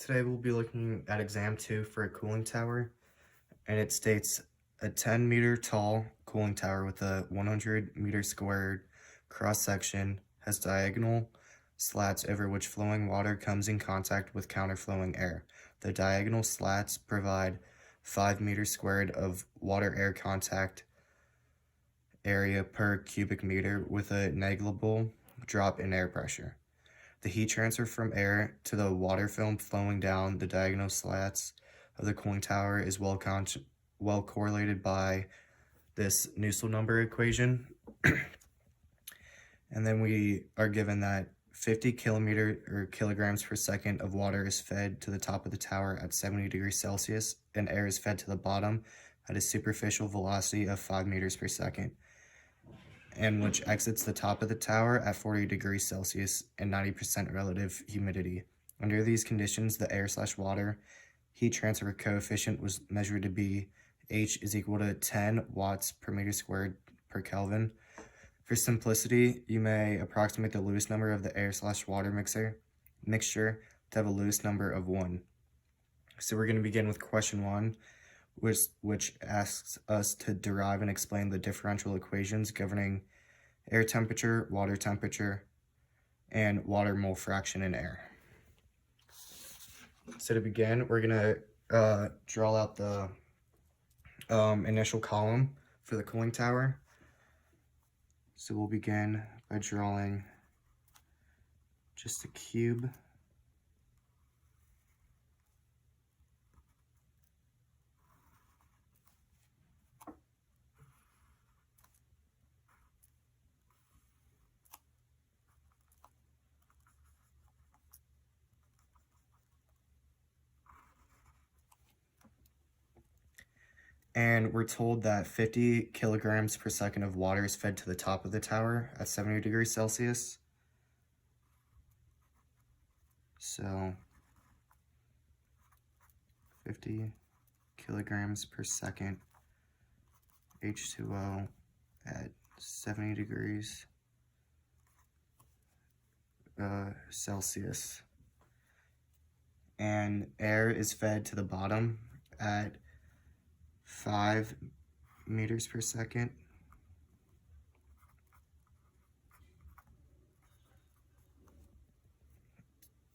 Today we'll be looking at exam 2 for a cooling tower, and it states a 10-meter tall cooling tower with a 100-meter squared cross-section has diagonal slats over which flowing water comes in contact with counterflowing air. The diagonal slats provide 5 meters squared of water-air contact area per cubic meter with a negligible drop in air pressure. The heat transfer from air to the water film flowing down the diagonal slats of the cooling tower is well correlated by this Nusselt number equation. And then we are given that 50 kilograms per second of water is fed to the top of the tower at 70 degrees Celsius, and air is fed to the bottom at a superficial velocity of 5 meters per second, and which exits the top of the tower at 40 degrees Celsius and 90% relative humidity. Under these conditions, the air/water heat transfer coefficient was measured to be H is equal to 10 watts per meter squared per Kelvin. For simplicity, you may approximate the Lewis number of the air/water mixture to have a Lewis number of 1. So we're going to begin with question 1, which asks us to derive and explain the differential equations governing air temperature, water temperature, and water mole fraction in air. So to begin, we're going to draw out the initial column for the cooling tower. So we'll begin by drawing just a cube. And we're told that 50 kilograms per second of water is fed to the top of the tower at 70 degrees Celsius. So 50 kilograms per second H2O at 70 degrees Celsius. And air is fed to the bottom at 5 meters per second.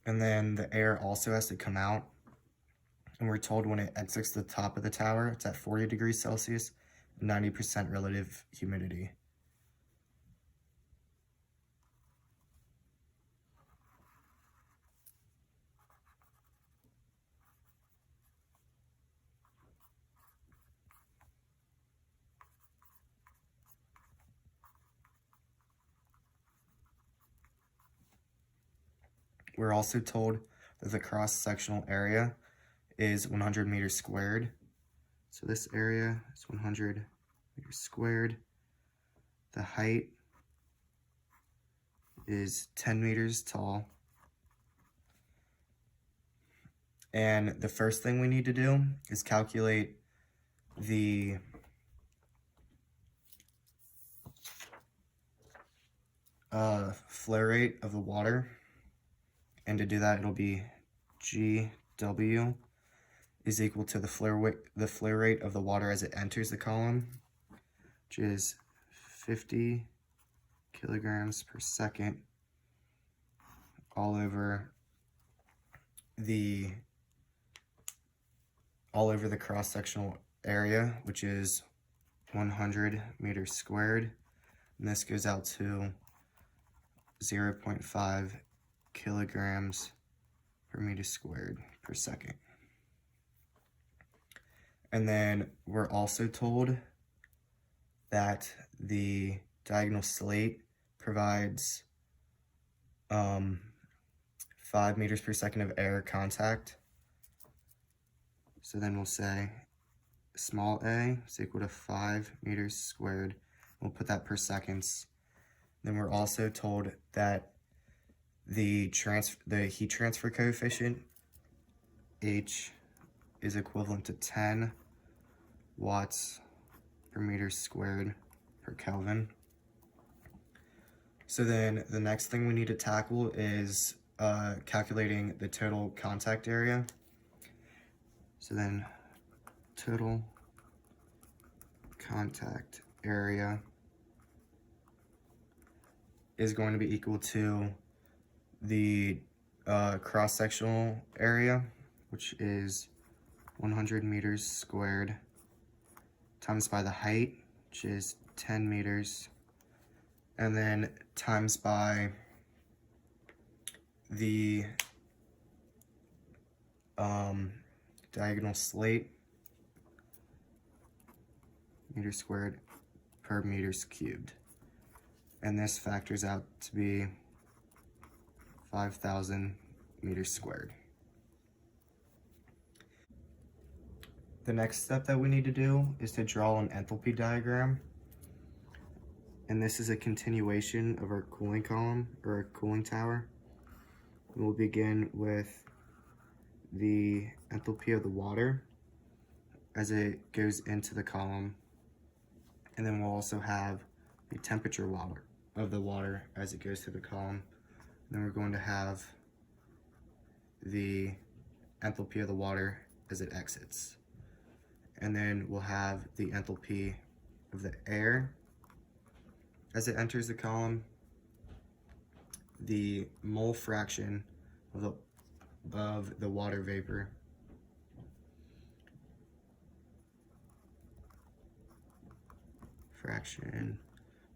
And then the air also has to come out. And we're told when it exits the top of the tower, it's at 40 degrees Celsius, 90% relative humidity. We're also told that the cross-sectional area is 100 meters squared. So this area is 100 meters squared. The height is 10 meters tall. And the first thing we need to do is calculate the flow rate of the water. And to do that, it'll be GW is equal to the flow rate of the water as it enters the column, which is 50 kilograms per second all over the cross-sectional area, which is 100 meters squared, and this goes out to 0.5 kilograms per meter squared per second. And then we're also told that the diagonal slate provides 5 meters per second of air contact. So then we'll say small a is equal to 5 meters squared. We'll put that per seconds. Then we're also told that the heat transfer coefficient, H, is equivalent to 10 watts per meter squared per Kelvin. So then the next thing we need to tackle is calculating the total contact area. So then total contact area is going to be equal to the cross-sectional area, which is 100 meters squared, times by the height, which is 10 meters, and then times by the diagonal slate, meters squared per meters cubed. And this factors out to be 5,000 meters squared. The next step that we need to do is to draw an enthalpy diagram. And this is a continuation of our cooling column, or our cooling tower. And we'll begin with the enthalpy of the water as it goes into the column. And then we'll also have the temperature of the water as it goes through the column. And then we're going to have the enthalpy of the water as it exits. And then we'll have the enthalpy of the air as it enters the column, the mole fraction of the water vapor,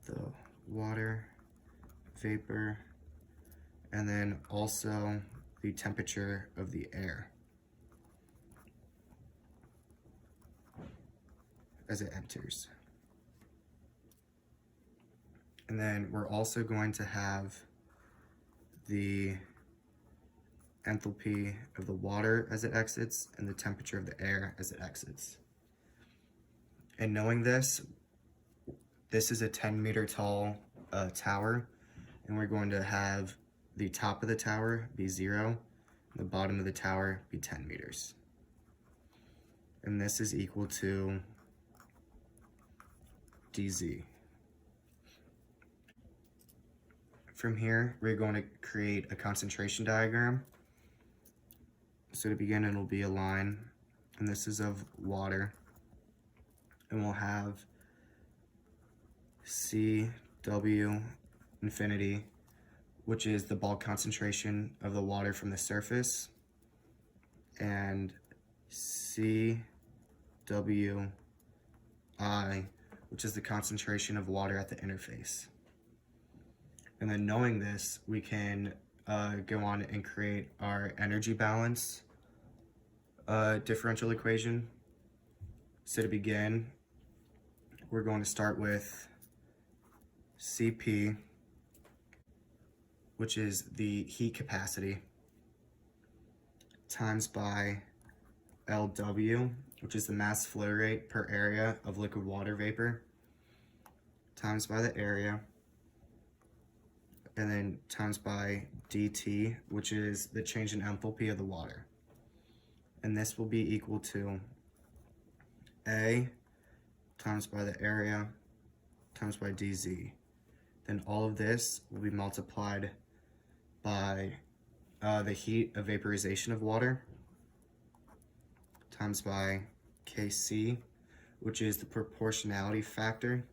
the water vapor, and then also the temperature of the air as it enters. And then we're also going to have the enthalpy of the water as it exits and the temperature of the air as it exits. And knowing this is a 10-meter tall tower, and we're going to have the top of the tower be 0, and the bottom of the tower be 10 meters. And this is equal to dz. From here, we're going to create a concentration diagram. So to begin, it'll be a line, and this is of water. And we'll have CW infinity, which is the bulk concentration of the water from the surface, and CWI, which is the concentration of water at the interface. And then knowing this, we can go on and create our energy balance differential equation. So to begin, we're going to start with Cp, which is the heat capacity, times by Lw, which is the mass flow rate per area of liquid water vapor, times by the area, and then times by dt, which is the change in enthalpy of the water. And this will be equal to A times by the area times by dz. Then all of this will be multiplied by the heat of vaporization of water times by Kc, which is the proportionality factor.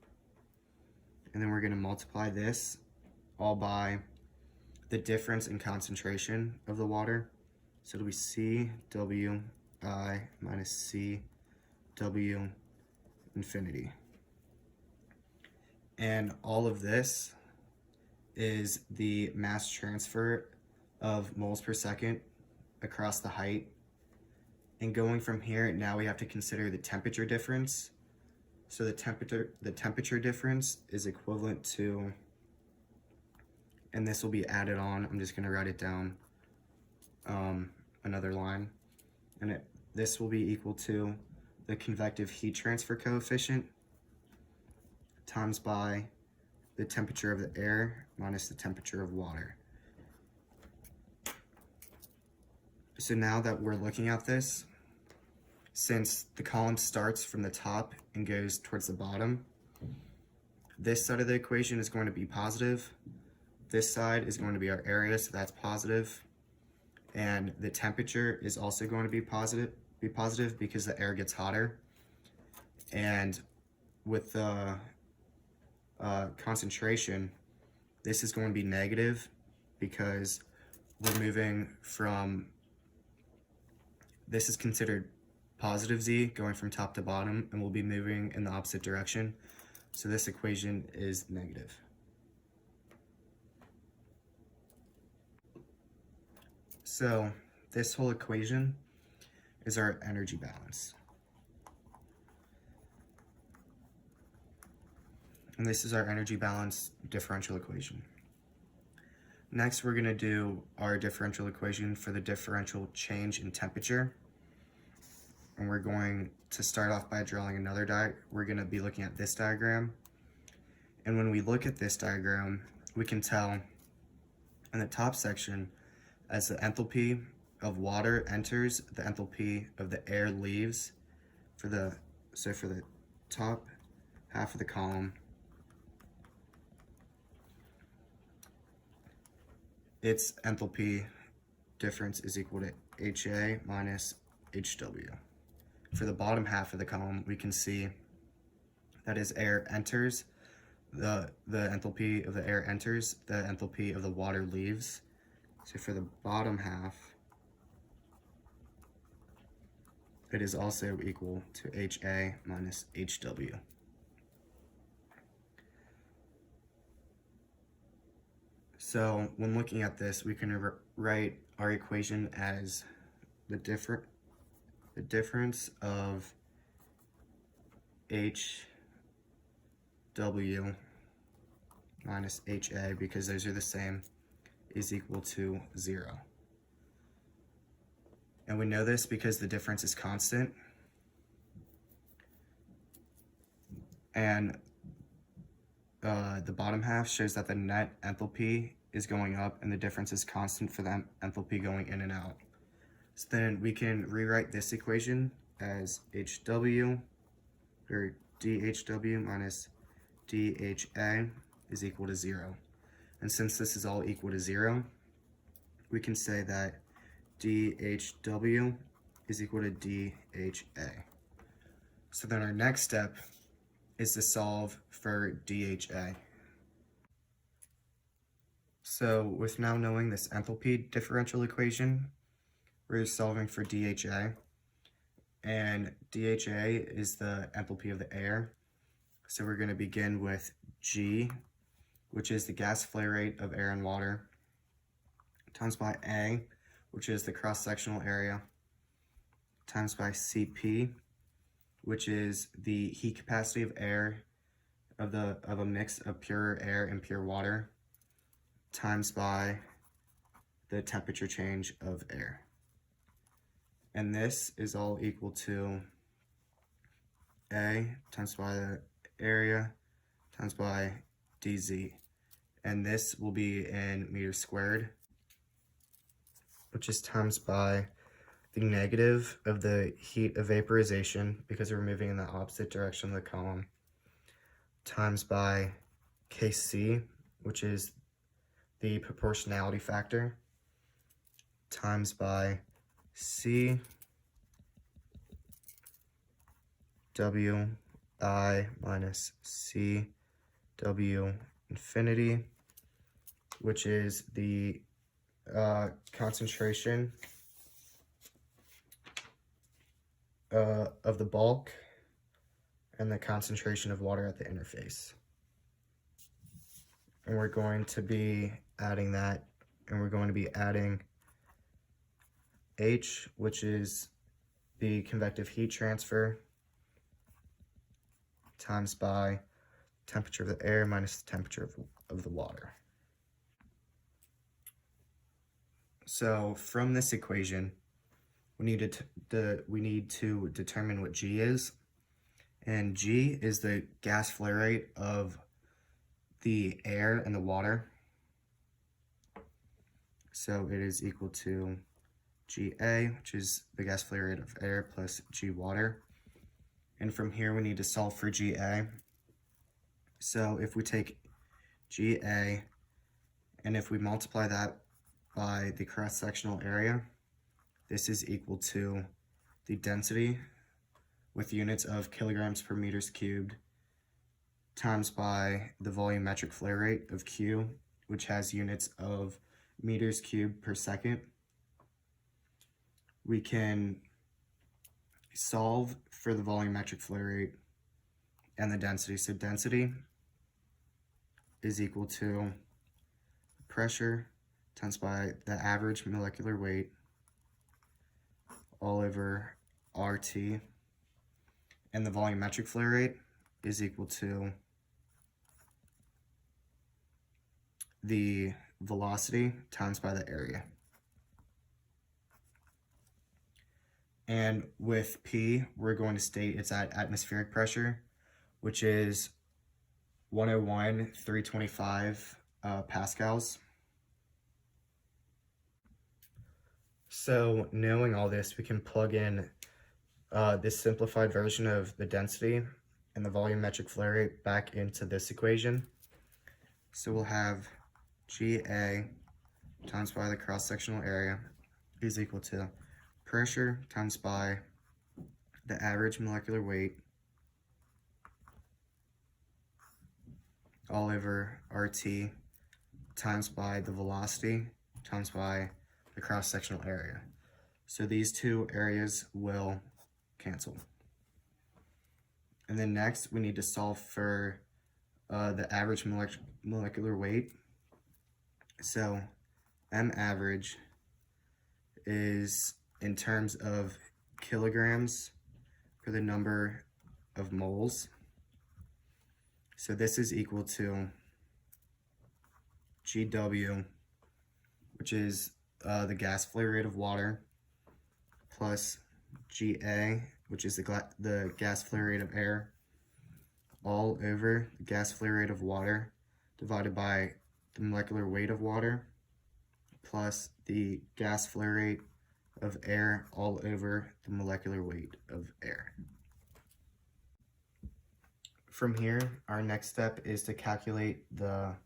And then we're going to multiply this all by the difference in concentration of the water. So it'll be CWI minus CW infinity. And all of this is the mass transfer of moles per second across the height. And going from here, now we have to consider the temperature difference. So the temperature difference is equivalent to, and this will be added on, I'm just going to write it down another line, and this will be equal to the convective heat transfer coefficient times by the temperature of the air minus the temperature of water. So now that we're looking at this, since the column starts from the top and goes towards the bottom, this side of the equation is going to be positive, this side is going to be our area, so that's positive. And the temperature is also going to be positive because the air gets hotter. And with the concentration, this is going to be negative because we're moving from, this is considered positive Z going from top to bottom, and we'll be moving in the opposite direction. So this equation is negative. So this whole equation is our energy balance. And this is our energy balance differential equation. Next, we're going to do our differential equation for the differential change in temperature. And we're going to start off by drawing another we're going to be looking at this diagram. And when we look at this diagram, we can tell in the top section, as the enthalpy of water enters, the enthalpy of the air leaves. For the top half of the column, its enthalpy difference is equal to HA minus HW. For the bottom half of the column, we can see that as air enters, the enthalpy of the air enters, the enthalpy of the water leaves. So for the bottom half, it is also equal to HA minus HW. So when looking at this, we can write our equation as the difference of HW minus HA, because those are the same, is equal to 0. And we know this because the difference is constant. And the bottom half shows that the net enthalpy is going up and the difference is constant for the enthalpy going in and out. So then we can rewrite this equation as HW, or DHW minus DHA is equal to 0. And since this is all equal to 0, we can say that DHW is equal to DHA. So then our next step is to solve for DHA. So with now knowing this enthalpy differential equation, we're solving for DHA. And DHA is the enthalpy of the air. So we're going to begin with G, which is the gas flare rate of air and water, times by A, which is the cross-sectional area, times by Cp, which is the heat capacity of air of a mix of pure air and pure water, times by the temperature change of air. And this is all equal to A times by the area times by dz. And this will be in meters squared, which is times by the negative of the heat of vaporization, because we're moving in the opposite direction of the column, times by Kc, which is the proportionality factor, times by C W I minus C W infinity, which is the concentration of the bulk and the concentration of water at the interface. And we're going to be adding that, and we're going to be adding H, which is the convective heat transfer, times by temperature of the air minus the temperature of the water. So from this equation, we need to determine what G is, and G is the gas flare rate of the air and the water. So it is equal to GA, which is the gas flare rate of air, plus G water. And from here we need to solve for GA. So if we take GA And if we multiply that by the cross-sectional area, this is equal to the density with units of kilograms per meters cubed times by the volumetric flow rate of Q, which has units of meters cubed per second. We can solve for the volumetric flow rate and the density. So density is equal to pressure times by the average molecular weight all over RT, and the volumetric flow rate is equal to the velocity times by the area. And with P, we're going to state it's at atmospheric pressure, which is 101,325 pascals. So knowing all this, we can plug in this simplified version of the density and the volumetric flow rate back into this equation. So we'll have GA times by the cross-sectional area is equal to pressure times by the average molecular weight all over RT times by the velocity times by the cross-sectional area. So these two areas will cancel. And then next we need to solve for the average molecular weight. So M average is in terms of kilograms for the number of moles. So this is equal to GW, which is the gas flow rate of water, plus GA, which is the gas flow rate of air, all over the gas flow rate of water divided by the molecular weight of water, plus the gas flow rate of air all over the molecular weight of air. From here, our next step is to calculate the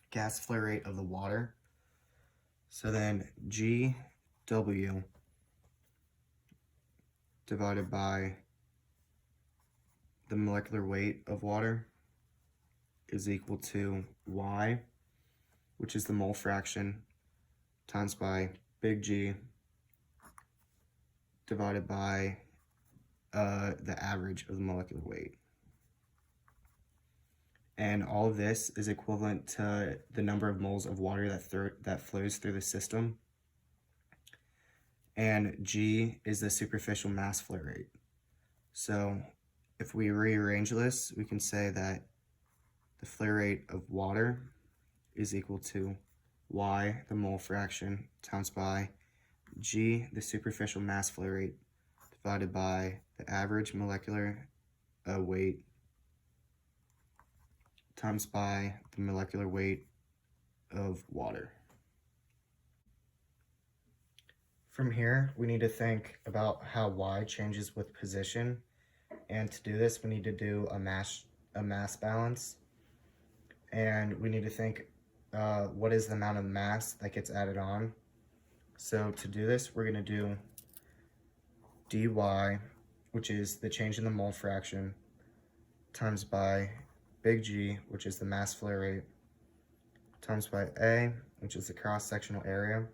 gas flow rate of the water. So then GW divided by the molecular weight of water is equal to Y, which is the mole fraction, times by big G divided by the average of the molecular weight. And all of this is equivalent to the number of moles of water that flows through the system. And G is the superficial mass flow rate. So if we rearrange this, we can say that the flow rate of water is equal to Y, the mole fraction, times by G, the superficial mass flow rate, divided by the average molecular weight, times by the molecular weight of water. From here, we need to think about how Y changes with position. And to do this, we need to do a mass balance. And we need to think what is the amount of mass that gets added on. So to do this, we're going to do dy, which is the change in the mole fraction, times by big G, which is the mass flow rate, times by A, which is the cross-sectional area.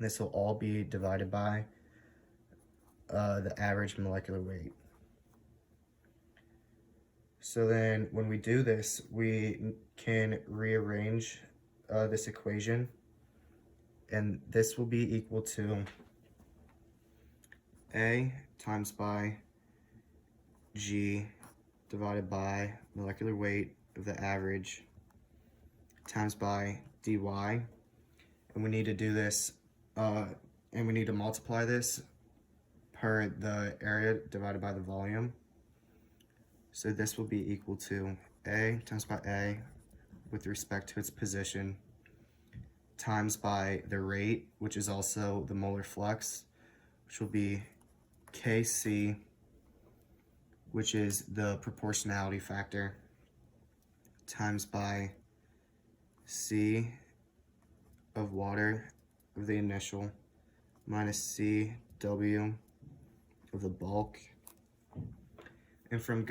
This will all be divided by the average molecular weight. So then when we do this, we can rearrange this equation, and this will be equal to A times by G divided by molecular weight of the average times by dy. And we need to do this, and we need to multiply this per the area divided by the volume. So this will be equal to A times by A with respect to its position, times by the rate, which is also the molar flux, which will be Kc, which is the proportionality factor, times by C of water of the initial minus C W of the bulk. And from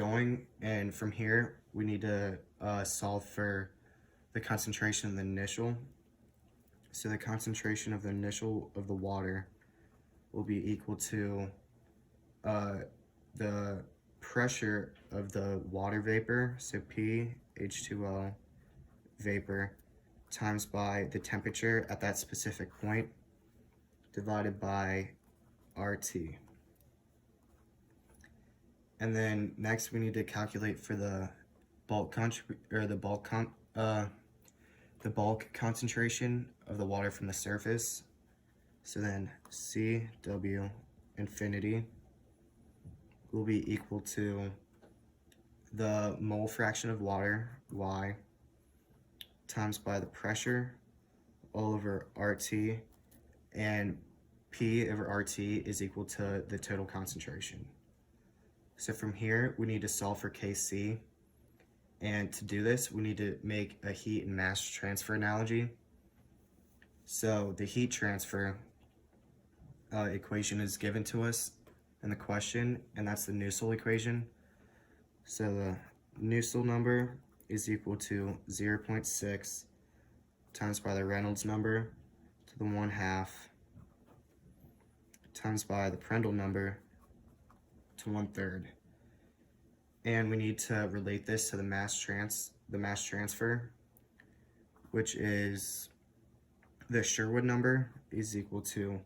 here, we need to solve for the concentration of the initial. So the concentration of the initial of the water will be equal to the pressure of the water vapor, so P H2O vapor, times by the temperature at that specific point, divided by RT. And then next we need to calculate for the bulk concentration of the water from the surface. So then CW infinity will be equal to the mole fraction of water, Y, times by the pressure all over RT, and P over RT is equal to the total concentration. So from here, we need to solve for Kc, and to do this, we need to make a heat and mass transfer analogy. So the heat transfer equation is given to us in the question, and that's the Nusselt equation. So the Nusselt number is equal to 0.6 times by the Reynolds number to the 1/2 times by the Prandtl number to 1/3. And we need to relate this to the mass transfer, which is the Sherwood number is equal to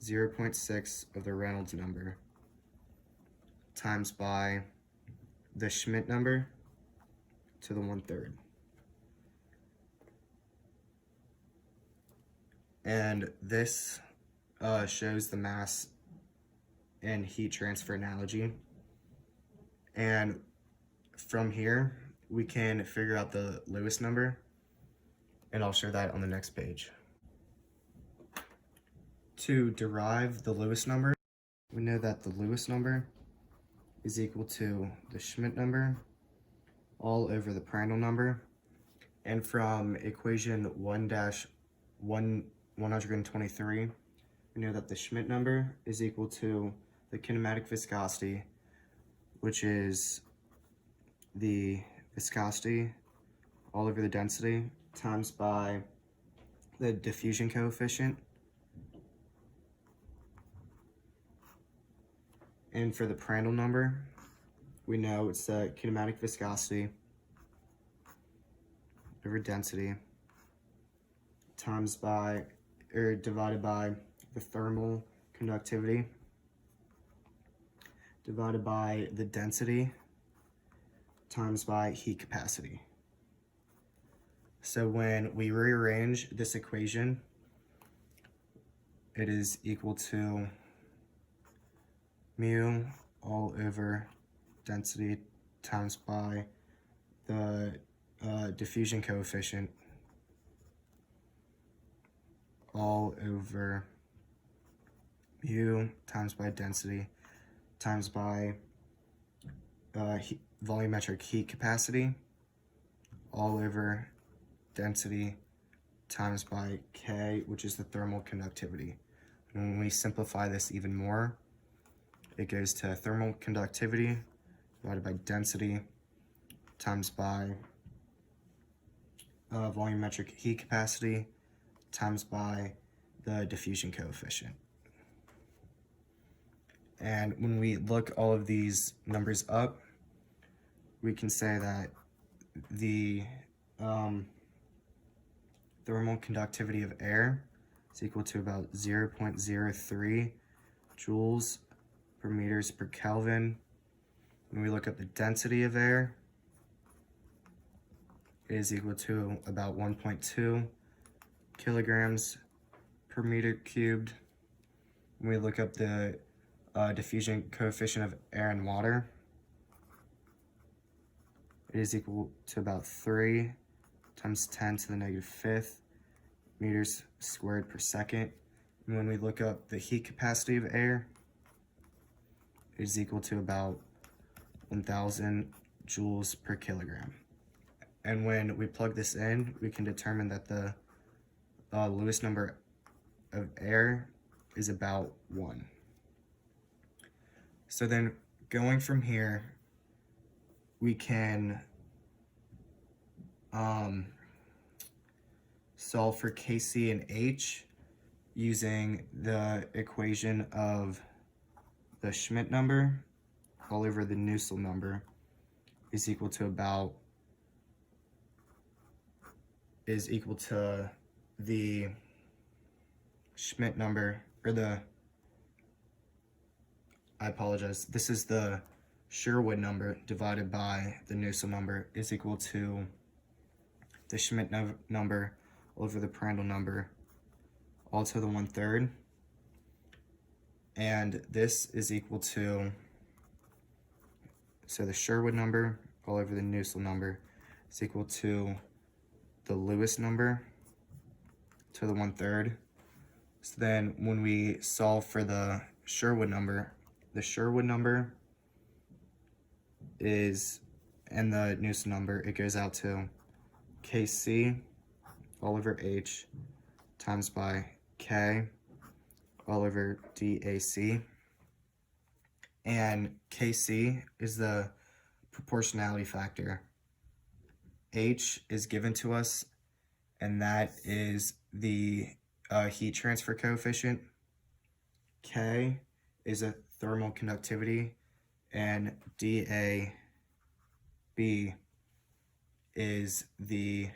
0.6 of the Reynolds number times by the Schmidt number to the 1/3. And this shows the mass and heat transfer analogy. And from here, we can figure out the Lewis number, and I'll show that on the next page. To derive the Lewis number, we know that the Lewis number is equal to the Schmidt number all over the Prandtl number. And from equation 1-123, we know that the Schmidt number is equal to the kinematic viscosity, which is the viscosity all over the density times by the diffusion coefficient. And for the Prandtl number, we know it's the kinematic viscosity over density times by, or divided by the thermal conductivity divided by the density times by heat capacity. So when we rearrange this equation, it is equal to mu all over density times by the diffusion coefficient all over mu times by density times by volumetric heat capacity all over density times by K, which is the thermal conductivity. And when we simplify this even more, it goes to thermal conductivity divided by density times by volumetric heat capacity times by the diffusion coefficient. And when we look all of these numbers up, we can say that the thermal conductivity of air is equal to about 0.03 joules per meters per Kelvin. When we look at the density of air, it is equal to about 1.2 kilograms per meter cubed. When we look up the diffusion coefficient of air and water, it is equal to about 3 times 10 to the -5 meters squared per second. And when we look up the heat capacity of air, it is equal to about 1,000 joules per kilogram. And when we plug this in, we can determine that the Lewis number of air is about 1. So then going from here, we can solve for Kc and H using the equation of the Schmidt number all over the Nusselt number is equal to the Schmidt number, or I apologize, this is the Sherwood number divided by the Nusselt number is equal to the Schmidt number over the Prandtl number, all to the 1/3. And this is equal to, so the Sherwood number all over the Nusselt number is equal to the Lewis number to the 1/3. So then when we solve for the Sherwood number is, and the Nusselt number, it goes out to Kc all over H times by K all over dAc. And Kc is the proportionality factor. H is given to us, and that is the heat transfer coefficient. K is a thermal conductivity, and dAb is the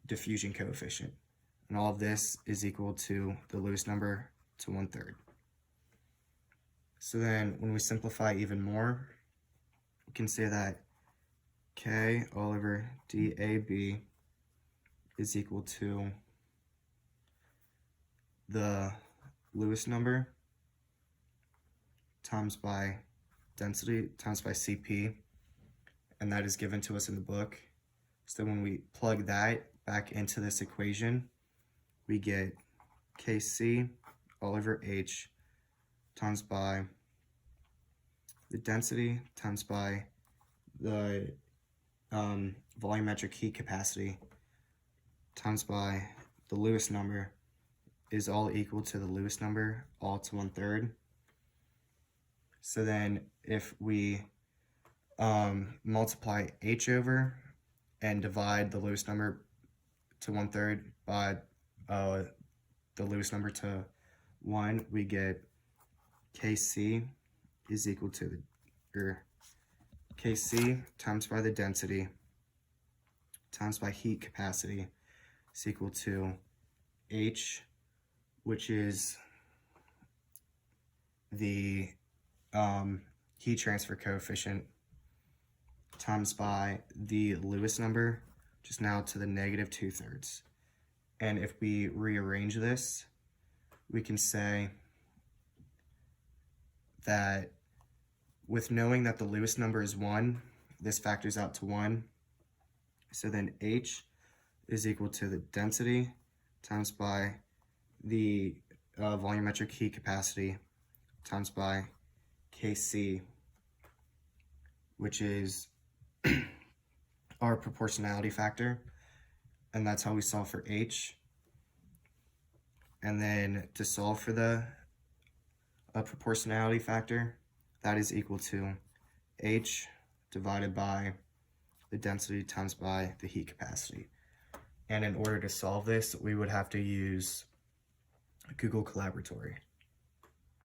diffusion coefficient. And all of this is equal to the Lewis number to 1/3. So then when we simplify even more, we can say that K all over dAb is equal to the Lewis number times by density times by Cp, and that is given to us in the book. So when we plug that back into this equation, we get Kc all over H times by the density times by the volumetric heat capacity times by the Lewis number is all equal to the Lewis number all to 1/3. So then if we multiply H over and divide the Lewis number to 1/3 by the Lewis number to 1, we get Kc is equal to Kc times by the density times by heat capacity is equal to H, which is the heat transfer coefficient, times by the Lewis number, which is now to the -2/3. And if we rearrange this, we can say that with knowing that the Lewis number is 1, this factors out to 1. So then H is equal to the density times by the volumetric heat capacity times by Kc, which is our proportionality factor, and that's how we solve for H. And then to solve for the proportionality factor, that is equal to H divided by the density times by the heat capacity. And in order to solve this, we would have to use Google Colaboratory.